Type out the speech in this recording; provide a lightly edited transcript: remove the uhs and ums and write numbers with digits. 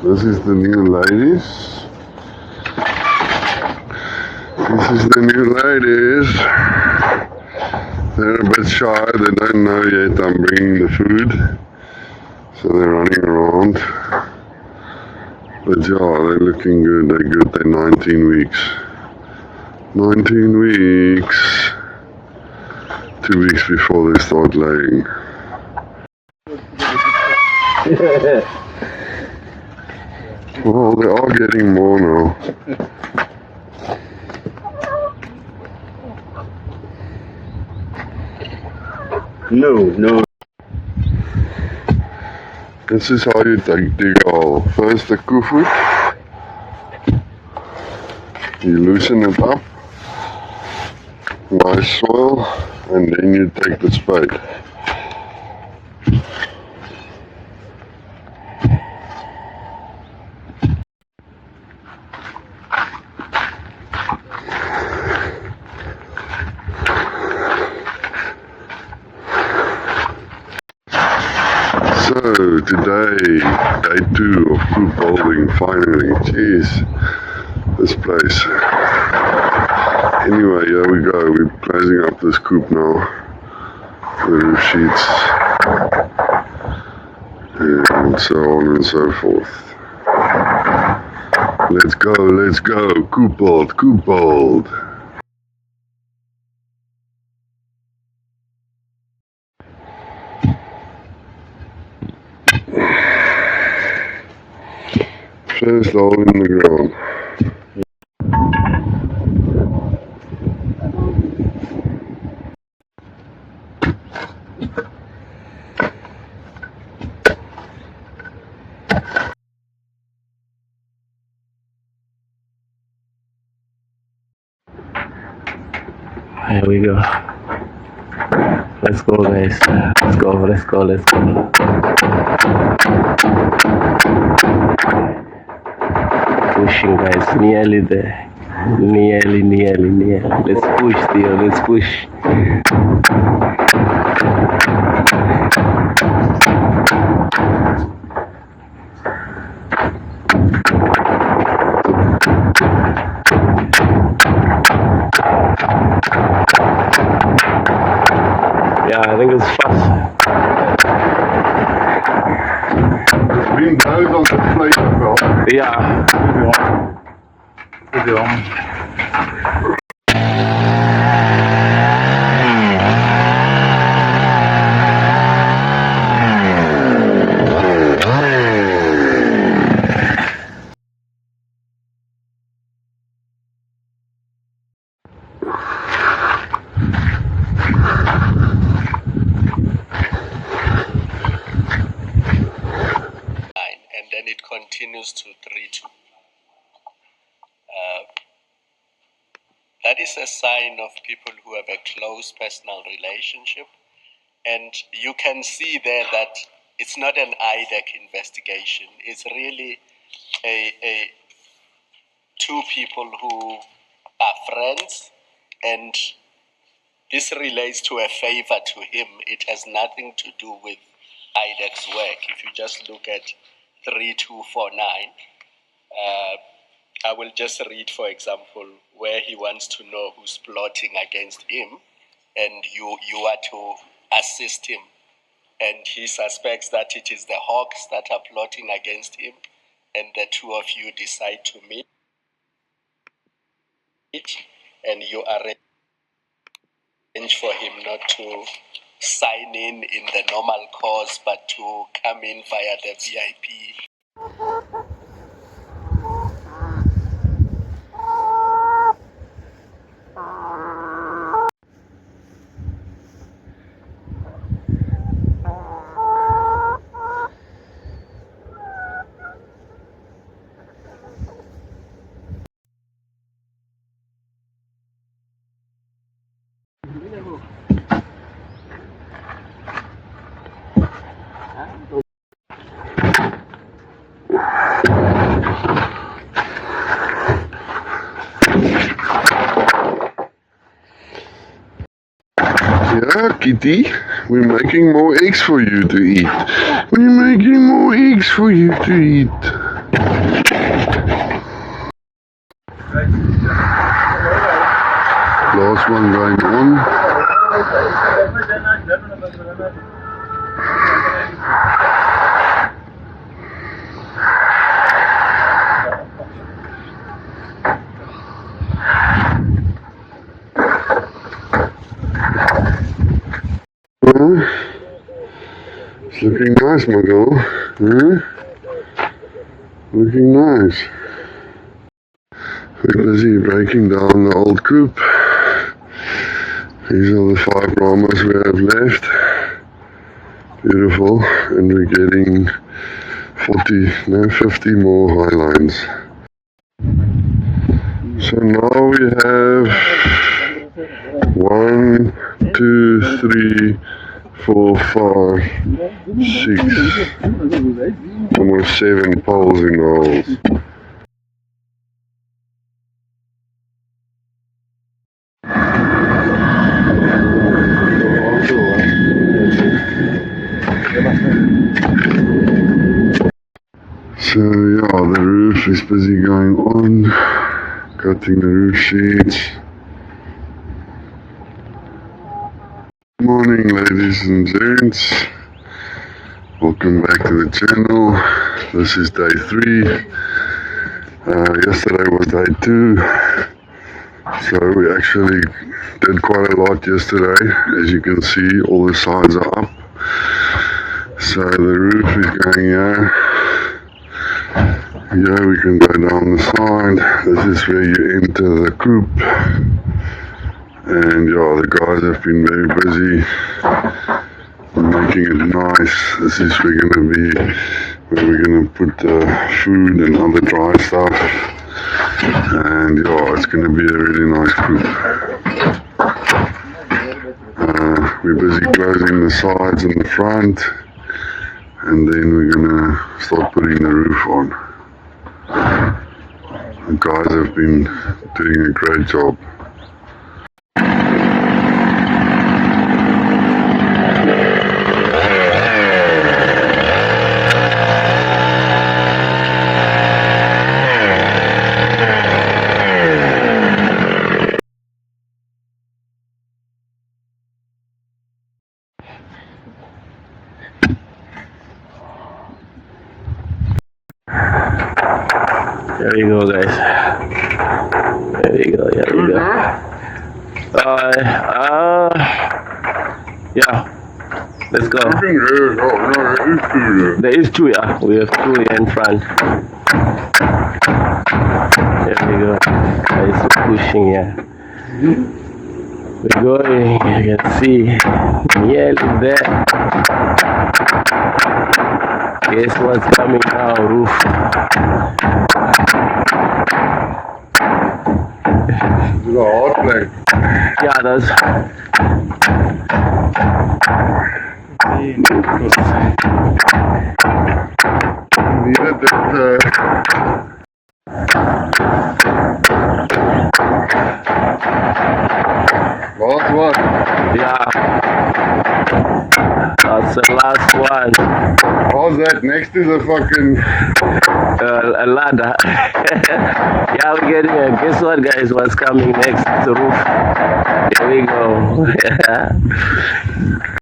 This is the new ladies. This is the new ladies. They're a bit shy, they don't know yet I'm bringing the food. So they're running around. But yeah, they're looking good, they're good, they're 19 weeks. 19 weeks. 2 weeks before they start laying. Well, they are getting more now. No. This is how you dig a hole. First the koevoet. You loosen it up. Nice soil. And then you take the spade. So today, day 2 of coop building finally. Jeez, this place. Anyway, here we go. We're closing up this coop now. The roof sheets. And so on and so forth. Let's go. Coop build. First hole in the ground. Here we go. Let's go, guys. Let's go. Pushing, guys. Nearly there. Nearly. Let's push, Theo. Let's push. Yeah, I think it's fast. Wind blows on the plate as well. Yeah. And then it continues to 3-2. That is a sign of people who have a close personal relationship, and you can see there that it's not an IDEC investigation. It's really a two people who are friends, and this relates to a favor to him. It has nothing to do with IDEC's work. If you just look at 3249, I will just read, for example, where he wants to know who's plotting against him, and you are to assist him. And he suspects that it is the hawks that are plotting against him, and the two of you decide to meet, and you arrange for him not to sign in the normal course, but to come in via the VIP. Yeah, Kitty, we're making more eggs for you to eat. We're making more eggs for you to eat. Last one going on. It's looking nice, my girl. Looking nice. We're busy breaking down the old coop. These are the 5 Brahmas we have left. Beautiful. And we're getting 50 more high lines. So now we have 1, 2, 3, 4, 5, 6, almost 7 poles in the holes. So yeah, the roof is busy going on, cutting the roof sheets. Morning, ladies and gents. Welcome back to the channel. This is day 3. Yesterday was day 2. So we actually did quite a lot yesterday. As you can see, all the sides are up. So the roof is going here. Here we can go down the side. This is where you enter the coop. And yeah, the guys have been very busy making it nice. This is where we're gonna put food and other dry stuff. And yeah, it's gonna be a really nice coop. We're busy closing the sides and the front, and then we're gonna start putting the roof on. The guys have been doing a great job. There we go, guys. There we go. Yeah. Let's go. There is 2, yeah. We have 2 here in front. There we go. Guys, we're pushing here. We're going. You can see nearly there. Guess what's coming now, roof. This is a hard plate. Yeah, that's. Needed that. Last one. Yeah. That's the last one. How's that? Next is a fucking A ladder. Yeah, we're getting it. Guess what, guys? What's coming next? The roof. Here we go.